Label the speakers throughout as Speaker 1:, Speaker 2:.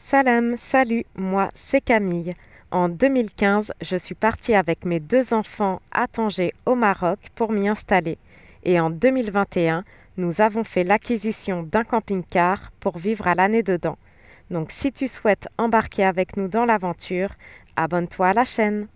Speaker 1: Salam, salut, moi c'est Camille. En 2015, je suis partie avec mes deux enfants à Tanger au Maroc pour m'y installer. Et en 2021, nous avons fait l'acquisition d'un camping-car pour vivre à l'année dedans. Donc si tu souhaites embarquer avec nous dans l'aventure, abonne-toi à la chaîne.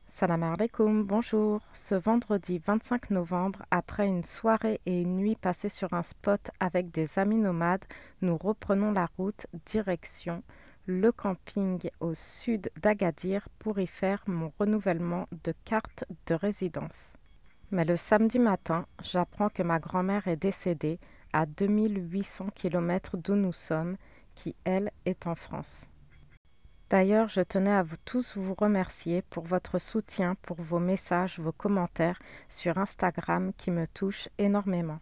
Speaker 1: Salam alaikum, bonjour. Ce vendredi 25 novembre, après une soirée et une nuit passées sur un spot avec des amis nomades, nous reprenons la route direction le camping au sud d'Agadir pour y faire mon renouvellement de carte de résidence. Mais le samedi matin, j'apprends que ma grand-mère est décédée à 2800 km d'où nous sommes, qui elle est en France. D'ailleurs, je tenais à vous tous vous remercier pour votre soutien, pour vos messages, vos commentaires sur Instagram qui me touchent énormément.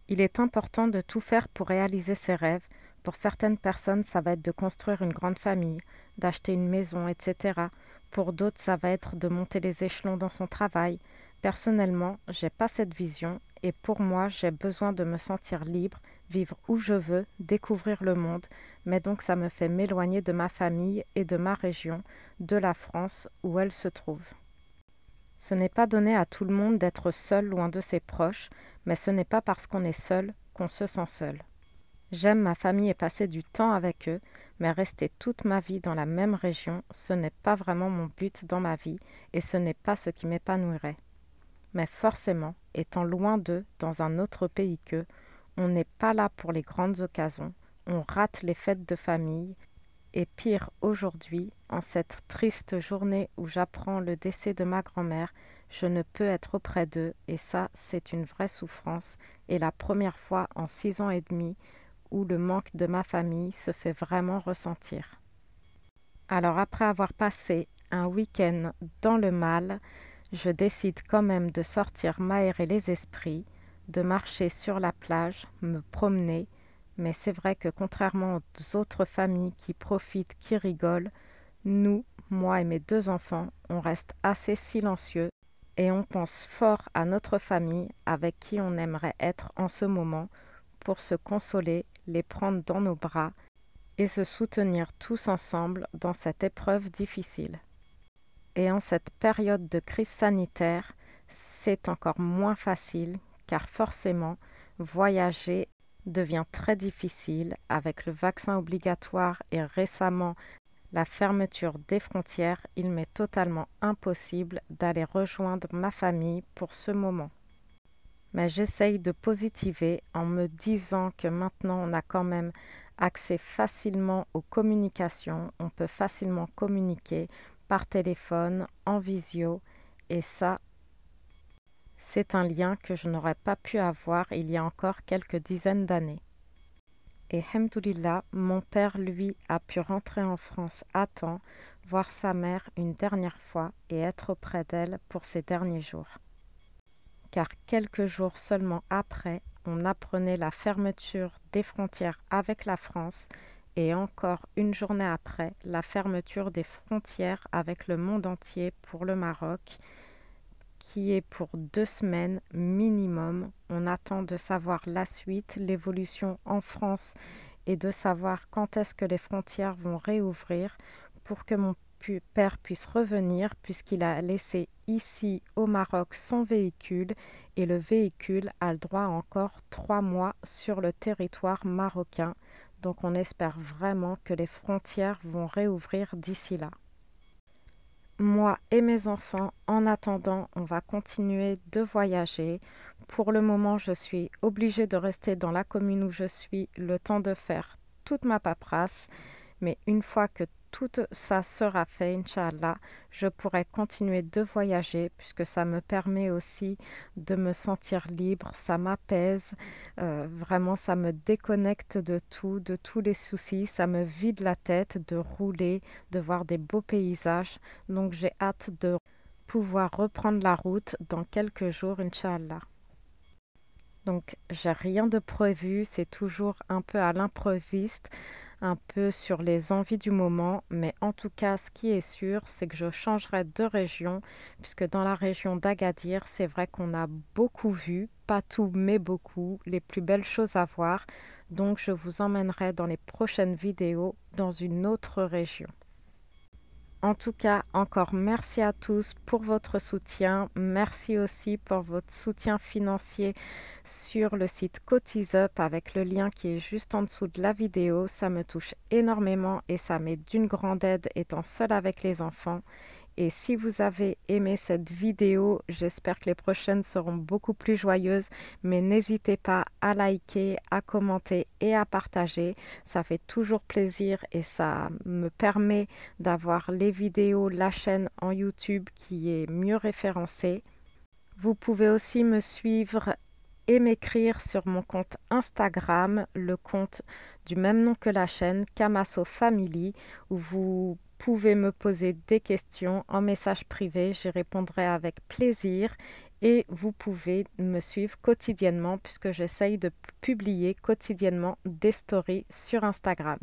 Speaker 1: Il est important de tout faire pour réaliser ses rêves. Pour certaines personnes, ça va être de construire une grande famille, d'acheter une maison, etc. Pour d'autres, ça va être de monter les échelons dans son travail. Personnellement, j'ai pas cette vision et pour moi, j'ai besoin de me sentir libre, vivre où je veux, découvrir le monde, mais donc ça me fait m'éloigner de ma famille et de ma région, de la France où elle se trouve. Ce n'est pas donné à tout le monde d'être seul loin de ses proches, mais ce n'est pas parce qu'on est seul qu'on se sent seul. J'aime ma famille et passer du temps avec eux, mais rester toute ma vie dans la même région, ce n'est pas vraiment mon but dans ma vie et ce n'est pas ce qui m'épanouirait. Mais forcément, étant loin d'eux, dans un autre pays qu'eux, on n'est pas là pour les grandes occasions, on rate les fêtes de famille, et pire aujourd'hui, en cette triste journée où j'apprends le décès de ma grand-mère, je ne peux être auprès d'eux, et ça, c'est une vraie souffrance, et la première fois en 6 ans et demi où le manque de ma famille se fait vraiment ressentir. Alors après avoir passé un week-end dans le mal, je décide quand même de sortir m'aérer les esprits, de marcher sur la plage, me promener, mais c'est vrai que contrairement aux autres familles qui profitent, qui rigolent, nous, moi et mes deux enfants, on reste assez silencieux et on pense fort à notre famille avec qui on aimerait être en ce moment pour se consoler, les prendre dans nos bras et se soutenir tous ensemble dans cette épreuve difficile. Et en cette période de crise sanitaire, c'est encore moins facile car forcément, voyager devient très difficile avec le vaccin obligatoire et récemment la fermeture des frontières. Il m'est totalement impossible d'aller rejoindre ma famille pour ce moment. Mais j'essaye de positiver en me disant que maintenant on a quand même accès facilement aux communications, on peut facilement communiquer par téléphone, en visio, et ça, c'est un lien que je n'aurais pas pu avoir il y a encore quelques dizaines d'années. Et hamdoulillah, mon père, lui, a pu rentrer en France à temps, voir sa mère une dernière fois et être auprès d'elle pour ses derniers jours. Car quelques jours seulement après, on apprenait la fermeture des frontières avec la France et encore une journée après, la fermeture des frontières avec le monde entier pour le Maroc, qui est pour 2 semaines minimum. On attend de savoir la suite, l'évolution en France et de savoir quand est-ce que les frontières vont réouvrir pour que mon père puisse revenir puisqu'il a laissé ici au Maroc son véhicule et le véhicule a le droit à encore 3 mois sur le territoire marocain. Donc on espère vraiment que les frontières vont réouvrir d'ici là. Moi et mes enfants, en attendant, on va continuer de voyager. Pour le moment, je suis obligée de rester dans la commune où je suis le temps de faire toute ma paperasse. Mais une fois que tout ça sera fait, Inch'Allah, je pourrai continuer de voyager puisque ça me permet aussi de me sentir libre, ça m'apaise, vraiment ça me déconnecte de tout, de tous les soucis, ça me vide la tête de rouler, de voir des beaux paysages. Donc j'ai hâte de pouvoir reprendre la route dans quelques jours, Inch'Allah. Donc, j'ai rien de prévu, c'est toujours un peu à l'improviste, un peu sur les envies du moment, mais en tout cas, ce qui est sûr, c'est que je changerai de région, puisque dans la région d'Agadir, c'est vrai qu'on a beaucoup vu, pas tout, mais beaucoup, les plus belles choses à voir. Donc, je vous emmènerai dans les prochaines vidéos dans une autre région. En tout cas, encore merci à tous pour votre soutien. Merci aussi pour votre soutien financier sur le site CotisUp avec le lien qui est juste en dessous de la vidéo. Ça me touche énormément et ça m'est d'une grande aide étant seule avec les enfants. Et si vous avez aimé cette vidéo, j'espère que les prochaines seront beaucoup plus joyeuses. Mais n'hésitez pas à liker, à commenter et à partager. Ça fait toujours plaisir et ça me permet d'avoir les vidéos, la chaîne en YouTube qui est mieux référencée. Vous pouvez aussi me suivre et m'écrire sur mon compte Instagram, le compte du même nom que la chaîne, Kamaso Family, où vous pouvez me poser des questions en message privé, j'y répondrai avec plaisir et vous pouvez me suivre quotidiennement puisque j'essaye de publier quotidiennement des stories sur Instagram.